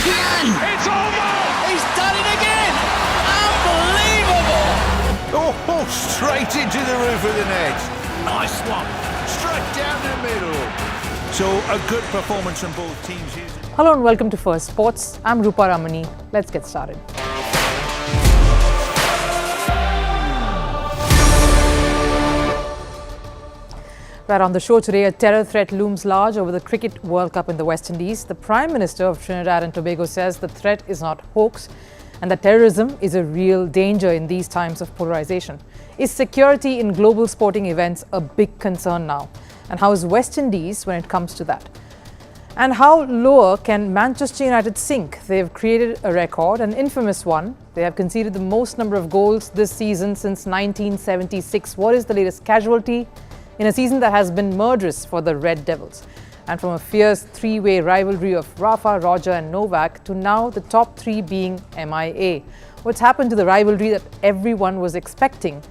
again! It's over! He's done it again! Unbelievable! Oh, straight into the roof of the net. Nice one. Straight down the middle. So a good performance from both teams here. Hello and welcome to Firstpost. I'm Rupha Ramani. Let's get started. Right on the show today, a terror threat looms large over the Cricket World Cup in the West Indies. The Prime Minister of Trinidad and Tobago says the threat is not hoax and that terrorism is a real danger in these times of polarization. Is security in global sporting events a big concern now? And how is West Indies when it comes to that? And how lower can Manchester United sink? They've created a record, an infamous one. They have conceded the most number of goals this season since 1976. What is the latest casualty in a season that has been murderous for the Red Devils? And from a fierce three-way rivalry of Rafa, Roger and Novak to now the top three being MIA. What's happened to the rivalry that everyone was expecting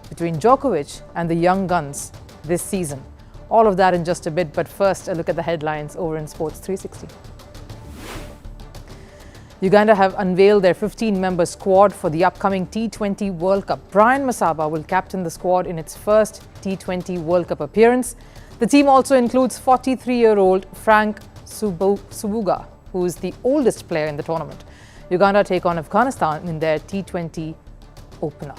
between Djokovic and the young guns this season? All of that in just a bit, but first a look at the headlines over in Sports 360. Uganda have unveiled their 15-member squad for the upcoming T20 World Cup. Brian Masaba will captain the squad in its first T20 World Cup appearance. The team also includes 43-year-old Frank Subuga, who is the oldest player in the tournament. Uganda take on Afghanistan in their T20 opener.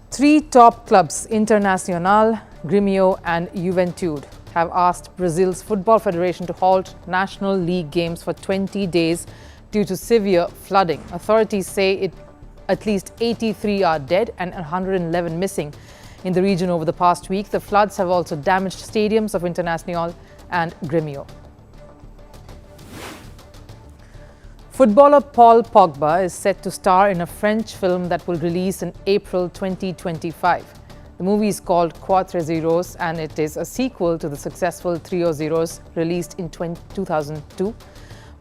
Three top clubs, Internacional, Grêmio and Juventude, have asked Brazil's Football Federation to halt National League games for 20 days due to severe flooding. Authorities say at least 83 are dead and 111 missing in the region over the past week. The floods have also damaged stadiums of Internacional and Grêmio. Footballer Paul Pogba is set to star in a French film that will release in April 2025. The movie is called Quatre Zeros and it is a sequel to the successful Trio Zeros released in 2002.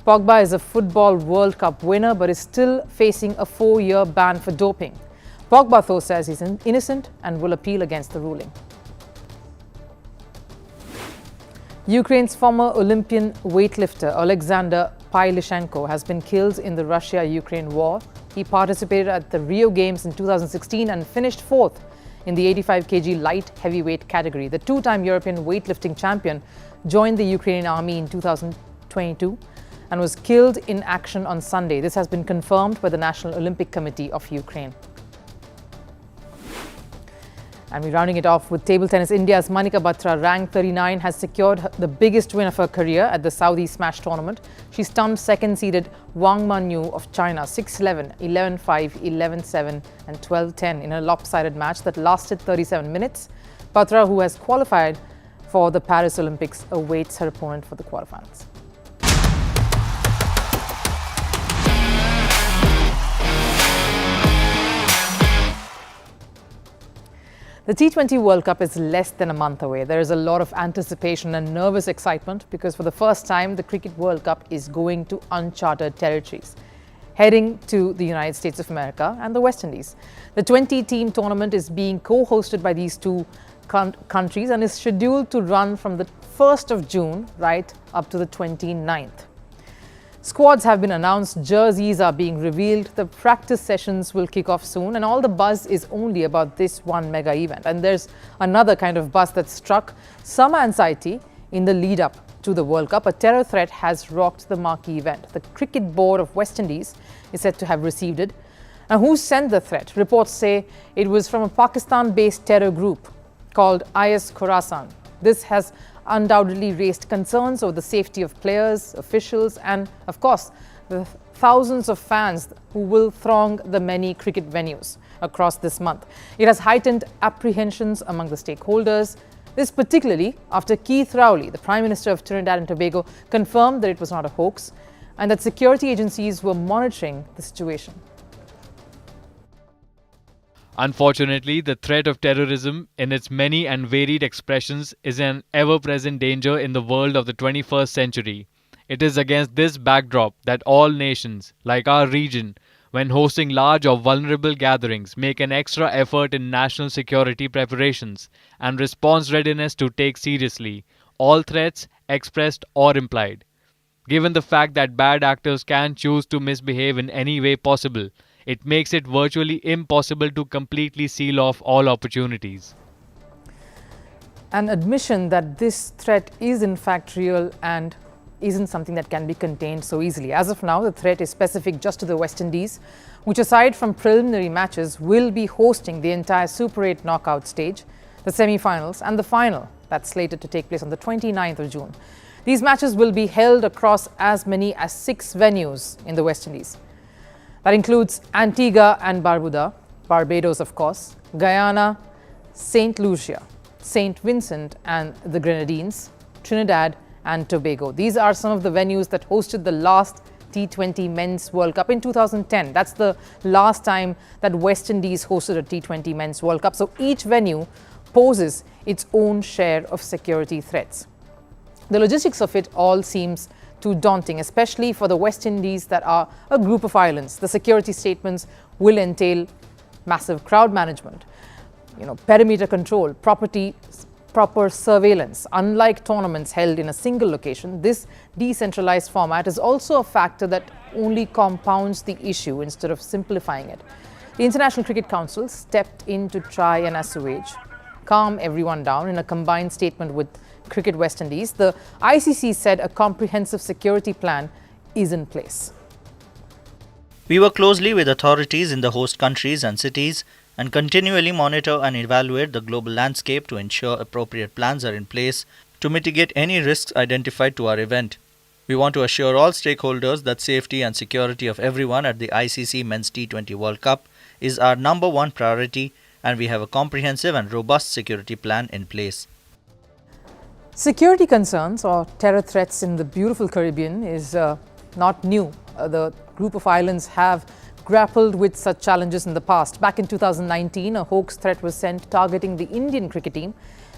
Pogba is a Football World Cup winner but is still facing a 4-year ban for doping. Pogba, though, says he's innocent and will appeal against the ruling. Ukraine's former Olympian weightlifter Alexander Pylyshenko has been killed in the Russia-Ukraine war. He participated at the Rio Games in 2016 and finished fourth in the 85 kg light heavyweight category. The two-time European weightlifting champion joined the Ukrainian army in 2022 and was killed in action on Sunday. This has been confirmed by the National Olympic Committee of Ukraine. And we're rounding it off with table tennis. India's Manika Batra, ranked 39, has secured the biggest win of her career at the Saudi Smash tournament. She stumped second-seeded Wang Manyu of China 6-11, 11-5, 11-7 and 12-10 in a lopsided match that lasted 37 minutes. Batra, who has qualified for the Paris Olympics, awaits her opponent for the quarterfinals. The T20 World Cup is less than a month away. There is a lot of anticipation and nervous excitement because for the first time, the Cricket World Cup is going to uncharted territories, heading to the United States of America and the West Indies. The 20-team tournament is being co-hosted by these two countries and is scheduled to run from the 1st of June right up to the 29th. Squads have been announced, jerseys are being revealed, the practice sessions will kick off soon, and all the buzz is only about this one mega event. And there's another kind of buzz that struck some anxiety in the lead up to the World Cup. A terror threat has rocked the marquee event. The Cricket Board of West Indies is said to have received it. Now, who sent the threat? Reports say it was from a Pakistan-based terror group called IS Khorasan. This has undoubtedly raised concerns over the safety of players, officials and, of course, the thousands of fans who will throng the many cricket venues across this month. It has heightened apprehensions among the stakeholders. This particularly after Keith Rowley, the Prime Minister of Trinidad and Tobago, confirmed that it was not a hoax and that security agencies were monitoring the situation. Unfortunately, the threat of terrorism in its many and varied expressions is an ever-present danger in the world of the 21st century. It is against this backdrop that all nations, like our region, when hosting large or vulnerable gatherings, make an extra effort in national security preparations and response readiness to take seriously all threats expressed or implied. Given the fact that bad actors can choose to misbehave in any way possible, it makes it virtually impossible to completely seal off all opportunities. An admission that this threat is in fact real and isn't something that can be contained so easily. As of now, the threat is specific just to the West Indies, which aside from preliminary matches will be hosting the entire Super 8 knockout stage, the semi-finals and the final that's slated to take place on the 29th of June. These matches will be held across as many as 6 venues in the West Indies. That includes Antigua and Barbuda, Barbados of course, Guyana, St. Lucia, St. Vincent and the Grenadines, Trinidad and Tobago. These are some of the venues that hosted the last T20 Men's World Cup in 2010. That's the last time that West Indies hosted a T20 Men's World Cup. So each venue poses its own share of security threats. The logistics of it all seems too daunting, especially for the West Indies that are a group of islands. The security statements will entail massive crowd management, perimeter control, proper surveillance. Unlike tournaments held in a single location, this decentralized format is also a factor that only compounds the issue instead of simplifying it. The International Cricket Council stepped in to try and assuage, calm everyone down in a combined statement with Cricket West Indies. The ICC said a comprehensive security plan is in place. We work closely with authorities in the host countries and cities and continually monitor and evaluate the global landscape to ensure appropriate plans are in place to mitigate any risks identified to our event. We want to assure all stakeholders that safety and security of everyone at the ICC Men's T20 World Cup is our number one priority, and we have a comprehensive and robust security plan in place. Security concerns or terror threats in the beautiful Caribbean is not new. The group of islands have grappled with such challenges in the past. Back in 2019, a hoax threat was sent targeting the Indian cricket team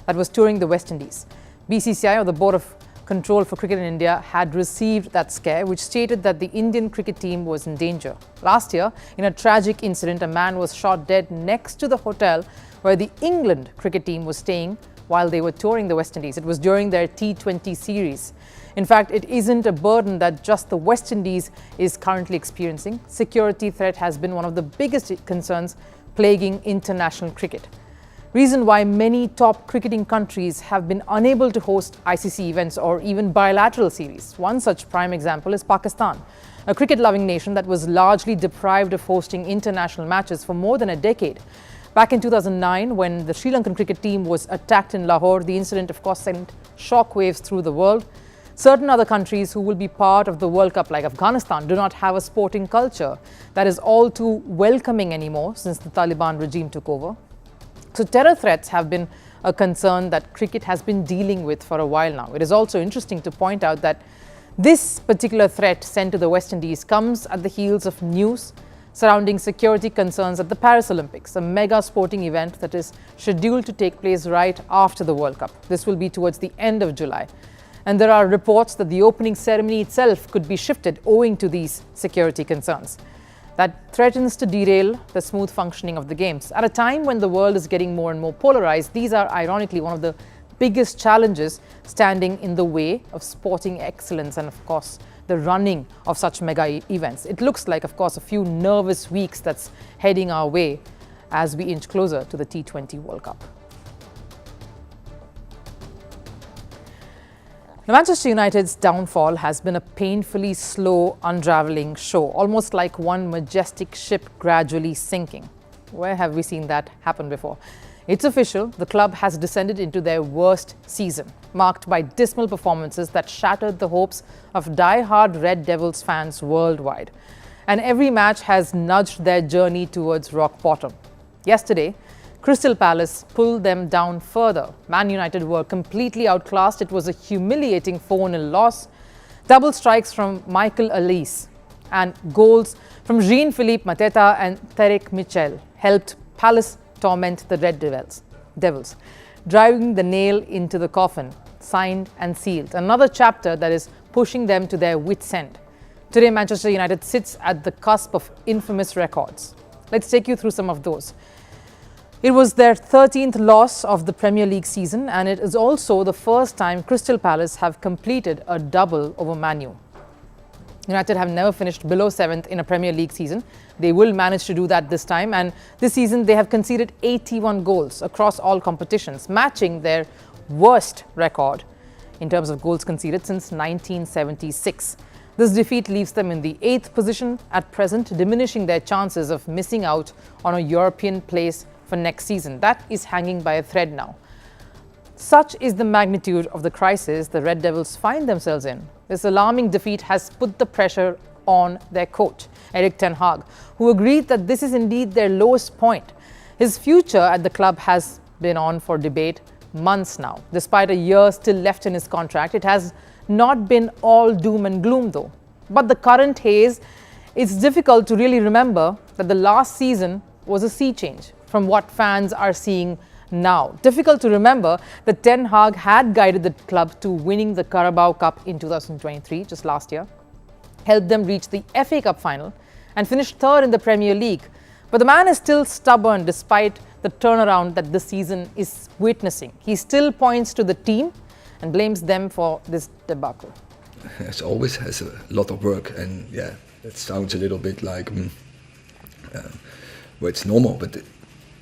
that was touring the West Indies. BCCI, or the Board of Control for Cricket in India, had received that scare, which stated that the Indian cricket team was in danger. Last year, in a tragic incident, a man was shot dead next to the hotel where the England cricket team was staying while they were touring the West Indies. It was during their T20 series. In fact, it isn't a burden that just the West Indies is currently experiencing. Security threat has been one of the biggest concerns plaguing international cricket. Reason why many top cricketing countries have been unable to host ICC events or even bilateral series. One such prime example is Pakistan, a cricket-loving nation that was largely deprived of hosting international matches for more than a decade. Back in 2009, when the Sri Lankan cricket team was attacked in Lahore, the incident of course sent shockwaves through the world. Certain other countries who will be part of the World Cup, like Afghanistan, do not have a sporting culture that is all too welcoming anymore since the Taliban regime took over. So terror threats have been a concern that cricket has been dealing with for a while now. It is also interesting to point out that this particular threat sent to the West Indies comes at the heels of news surrounding security concerns at the Paris Olympics, a mega sporting event that is scheduled to take place right after the World Cup. This will be towards the end of July. And there are reports that the opening ceremony itself could be shifted owing to these security concerns. That threatens to derail the smooth functioning of the games. At a time when the world is getting more and more polarized, these are ironically one of the biggest challenges standing in the way of sporting excellence and, of course, the running of such mega events. It looks like, of course, a few nervous weeks that's heading our way as we inch closer to the T20 World Cup. Now, Manchester United's downfall has been a painfully slow, unravelling show, almost like one majestic ship gradually sinking. Where have we seen that happen before? It's official, the club has descended into their worst season, marked by dismal performances that shattered the hopes of die-hard Red Devils fans worldwide. And every match has nudged their journey towards rock bottom. Yesterday, Crystal Palace pulled them down further. Man United were completely outclassed. It was a humiliating 4-0 loss. Double strikes from Michael Olise and goals from Jean-Philippe Mateta and Tarek Mitchell helped Palace torment the Red Devils, driving the nail into the coffin, signed and sealed. Another chapter that is pushing them to their wits' end. Today, Manchester United sits at the cusp of infamous records. Let's take you through some of those. It was their 13th loss of the Premier League season, and it is also the first time Crystal Palace have completed a double over Man U. United have never finished below 7th in a Premier League season. They will manage to do that this time, and this season they have conceded 81 goals across all competitions, matching their worst record in terms of goals conceded since 1976. This defeat leaves them in the 8th position at present, diminishing their chances of missing out on a European place for next season. That is hanging by a thread now. Such is the magnitude of the crisis the Red Devils find themselves in. This alarming defeat has put the pressure on their coach, Erik Ten Hag, who agreed that this is indeed their lowest point. His future at the club has been on for debate months now. Despite a year still left in his contract, it has not been all doom and gloom though. But the current haze, it's difficult to really remember that the last season was a sea change from what fans are seeing now. Difficult to remember that Ten Hag had guided the club to winning the Carabao Cup in 2023, just last year, helped them reach the FA Cup final and finished third in the Premier League. But the man is still stubborn despite the turnaround that this season is witnessing. He still points to the team and blames them for this debacle. As always, has a lot of work, and yeah, it sounds a little bit like well, it's normal, but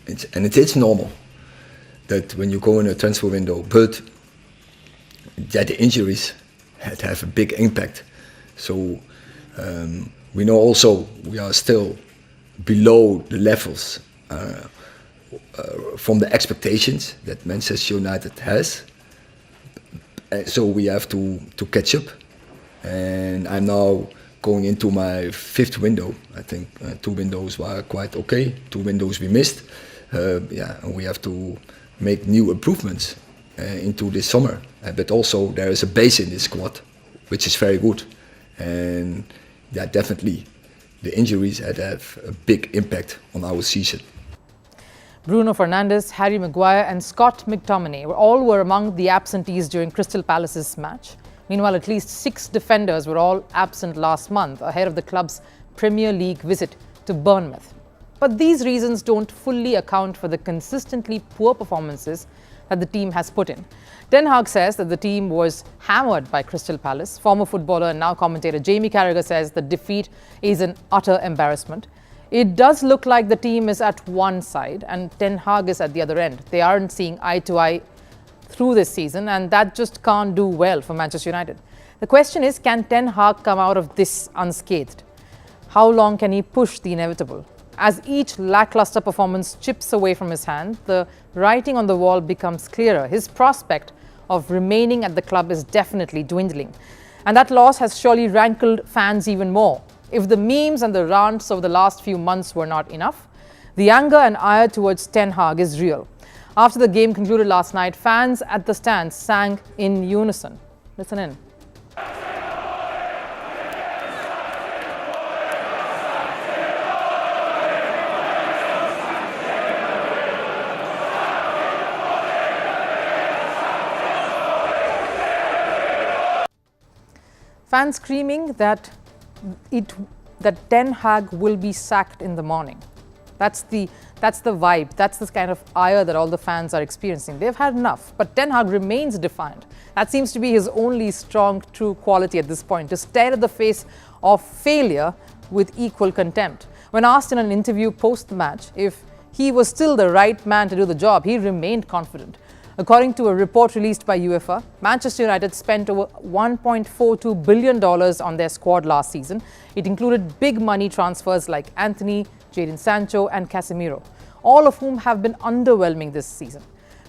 it is normal that when you go in a transfer window, but yeah, the injuries have a big impact. So we know also we are still below the levels from the expectations that Manchester United has. So we have to catch up, and I'm now going into my 5th window. I think 2 windows were quite okay, 2 windows we missed. And we have to make new improvements into this summer. But also there is a base in this squad, which is very good. And yeah, definitely the injuries had have a big impact on our season. Bruno Fernandes, Harry Maguire and Scott McTominay were among the absentees during Crystal Palace's match. Meanwhile, at least 6 defenders were all absent last month ahead of the club's Premier League visit to Bournemouth. But these reasons don't fully account for the consistently poor performances that the team has put in. Ten Hag says that the team was hammered by Crystal Palace. Former footballer and now commentator Jamie Carragher says the defeat is an utter embarrassment. It does look like the team is at one side and Ten Hag is at the other end. They aren't seeing eye to eye through this season, and that just can't do well for Manchester United. The question is, can Ten Hag come out of this unscathed? How long can he push the inevitable? As each lackluster performance chips away from his hand, the writing on the wall becomes clearer. His prospect of remaining at the club is definitely dwindling. And that loss has surely rankled fans even more. If the memes and the rants over the last few months were not enough, the anger and ire towards Ten Hag is real. After the game concluded last night, fans at the stands sang in unison. Listen in. Fans screaming that Ten Hag will be sacked in the morning. That's the vibe. That's the kind of ire that all the fans are experiencing. They've had enough. But Ten Hag remains defiant. That seems to be his only strong, true quality at this point, to stare at the face of failure with equal contempt. When asked in an interview post the match if he was still the right man to do the job, he remained confident. According to a report released by UEFA, Manchester United spent over $1.42 billion on their squad last season. It included big money transfers like Anthony, Jadon Sancho and Casemiro, all of whom have been underwhelming this season.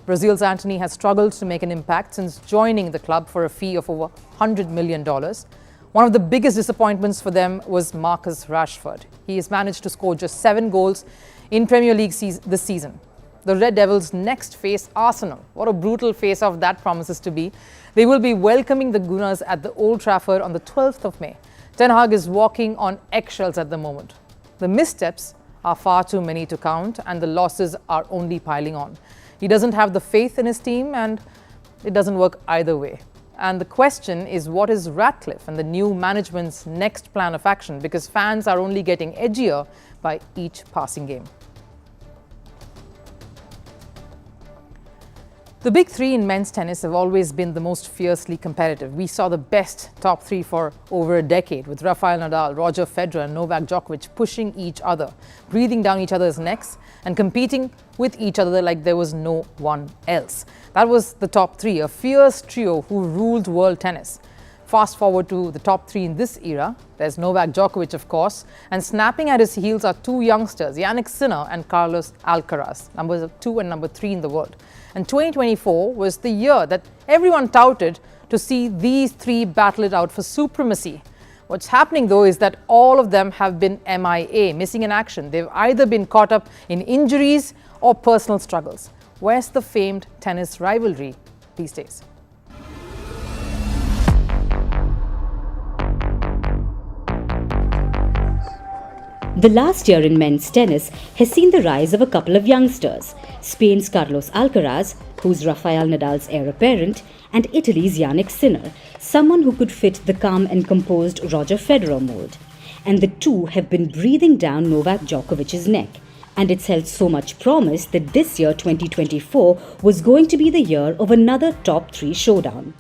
Brazil's Anthony has struggled to make an impact since joining the club for a fee of over $100 million. One of the biggest disappointments for them was Marcus Rashford. He has managed to score just 7 goals in Premier League this season. The Red Devils next face Arsenal. What a brutal face-off that promises to be. They will be welcoming the Gunners at the Old Trafford on the 12th of May. Ten Hag is walking on eggshells at the moment. The missteps are far too many to count and the losses are only piling on. He doesn't have the faith in his team and it doesn't work either way. And the question is, what is Ratcliffe and the new management's next plan of action? Because fans are only getting edgier by each passing game. The big three in men's tennis have always been the most fiercely competitive. We saw the best top three for over a decade, with Rafael Nadal, Roger Federer and Novak Djokovic pushing each other, breathing down each other's necks and competing with each other like there was no one else. That was the top three, a fierce trio who ruled world tennis. Fast forward to the top three in this era. There's Novak Djokovic, of course, and snapping at his heels are two youngsters, Jannik Sinner and Carlos Alcaraz, number 2 and number 3 in the world. And 2024 was the year that everyone touted to see these three battle it out for supremacy. What's happening, though, is that all of them have been MIA, missing in action. They've either been caught up in injuries or personal struggles. Where's the famed tennis rivalry these days? The last year in men's tennis has seen the rise of a couple of youngsters, Spain's Carlos Alcaraz, who's Rafael Nadal's heir apparent, and Italy's Jannik Sinner, someone who could fit the calm and composed Roger Federer mold. And the two have been breathing down Novak Djokovic's neck, and it's held so much promise that this year 2024 was going to be the year of another top three showdown.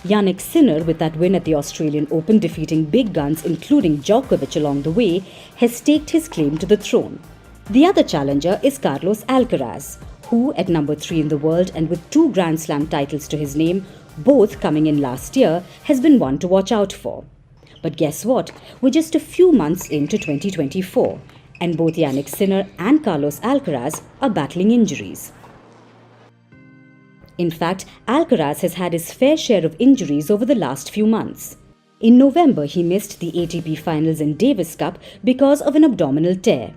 Jannik Sinner, with that win at the Australian Open defeating big guns including Djokovic along the way, has staked his claim to the throne. The other challenger is Carlos Alcaraz, who, at number 3 in the world and with 2 Grand Slam titles to his name, both coming in last year, has been one to watch out for. But guess what? We're just a few months into 2024, and both Jannik Sinner and Carlos Alcaraz are battling injuries. In fact, Alcaraz has had his fair share of injuries over the last few months. In November, he missed the ATP Finals and Davis Cup because of an abdominal tear.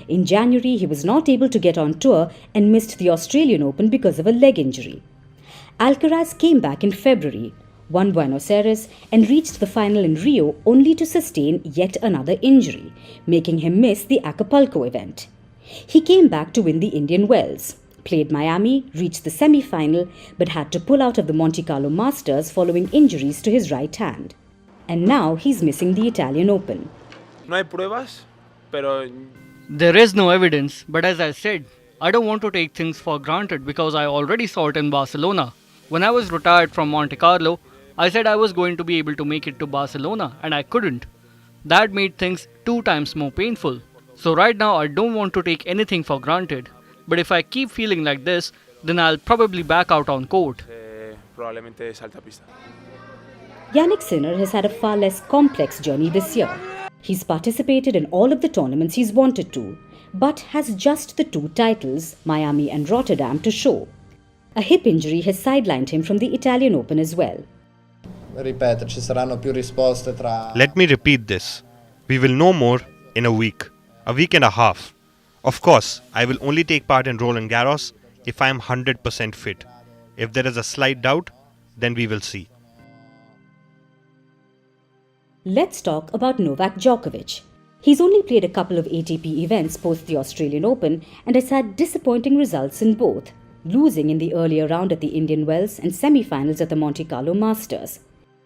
In January, he was not able to get on tour and missed the Australian Open because of a leg injury. Alcaraz came back in February, won Buenos Aires and reached the final in Rio only to sustain yet another injury, making him miss the Acapulco event. He came back to win the Indian Wells, played Miami, reached the semi-final, but had to pull out of the Monte Carlo Masters following injuries to his right hand. And now he's missing the Italian Open. No hay pruebas, pero there is no evidence, but as I said, I don't want to take things for granted because I already saw it in Barcelona. When I was retired from Monte Carlo, I said I was going to be able to make it to Barcelona and I couldn't. That made things 2 times more painful. So right now I don't want to take anything for granted. But if I keep feeling like this, then I'll probably back out on court. probablemente salta pista. Jannik Sinner has had a far less complex journey this year. He's participated in all of the tournaments he's wanted to, but has just the 2 titles, Miami and Rotterdam, to show. A hip injury has sidelined him from the Italian Open as well. Ripeto, ci saranno più risposte tra... Let me repeat this. We will know more in a week and a half. Of course, I will only take part in Roland Garros if I am 100% fit. If there is a slight doubt, then we will see. Let's talk about Novak Djokovic. He's only played a couple of ATP events post the Australian Open and has had disappointing results in both, losing in the earlier round at the Indian Wells and semi-finals at the Monte Carlo Masters.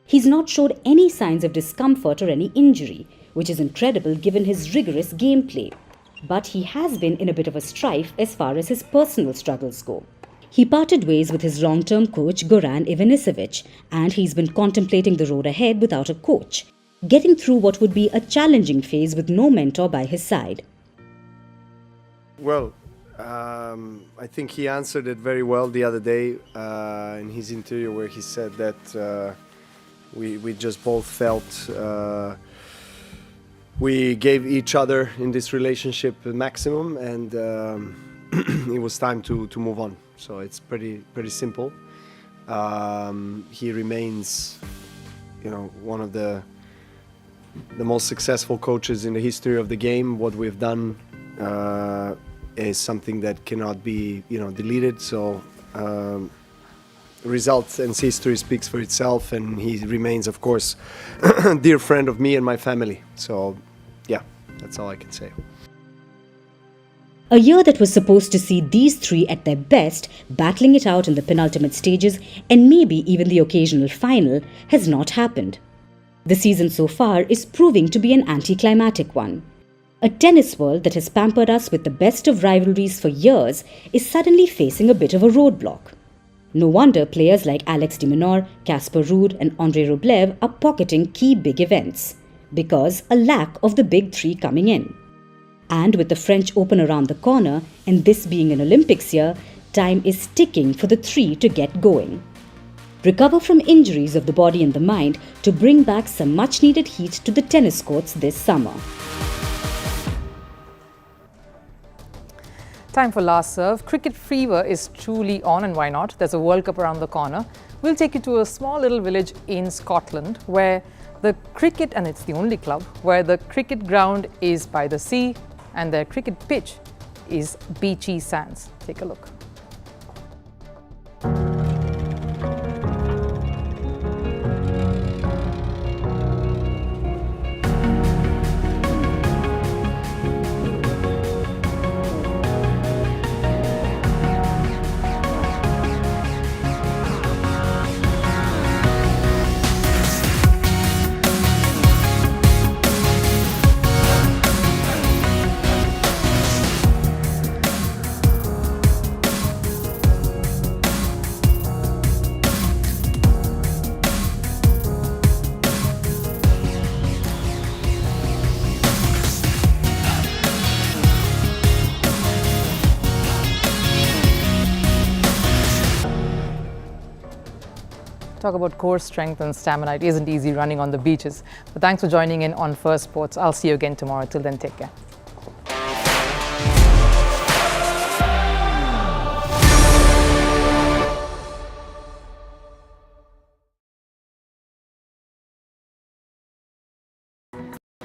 He's not showed any signs of discomfort or any injury, which is incredible given his rigorous gameplay. But he has been in a bit of a strife as far as his personal struggles go. He parted ways with his long-term coach Goran Ivanisevic, and he's been contemplating the road ahead without a coach, getting through what would be a challenging phase with no mentor by his side. Well, I think he answered it very well the other day in his interview, where he said that we just both felt we gave each other in this relationship the maximum, and it was time to move on. So it's pretty simple. He remains, one of the most successful coaches in the history of the game. What we've done is something that cannot be, deleted. So results and history speaks for itself, and he remains, of course, a dear friend of me and my family. So, yeah, that's all I can say. A year that was supposed to see these three at their best, battling it out in the penultimate stages and maybe even the occasional final, has not happened. The season so far is proving to be an anticlimactic one. A tennis world that has pampered us with the best of rivalries for years is suddenly facing a bit of a roadblock. No wonder players like Alex de Minaur, Casper Ruud and Andrei Rublev are pocketing key big events, because a lack of the big three coming in. And with the French Open around the corner and this being an Olympics year, time is ticking for the three to get going. Recover from injuries of the body and the mind to bring back some much needed heat to the tennis courts this summer. Time for last serve. Cricket fever is truly on, and why not? There's a World Cup around the corner. We'll take you to a small little village in Scotland where the cricket, and it's the only club, where the cricket ground is by the sea and their cricket pitch is beachy sands. Take a look. Talk about core strength and stamina. It isn't easy running on the beaches. But thanks for joining in on Firstpost. I'll see you again tomorrow. Till then, take care.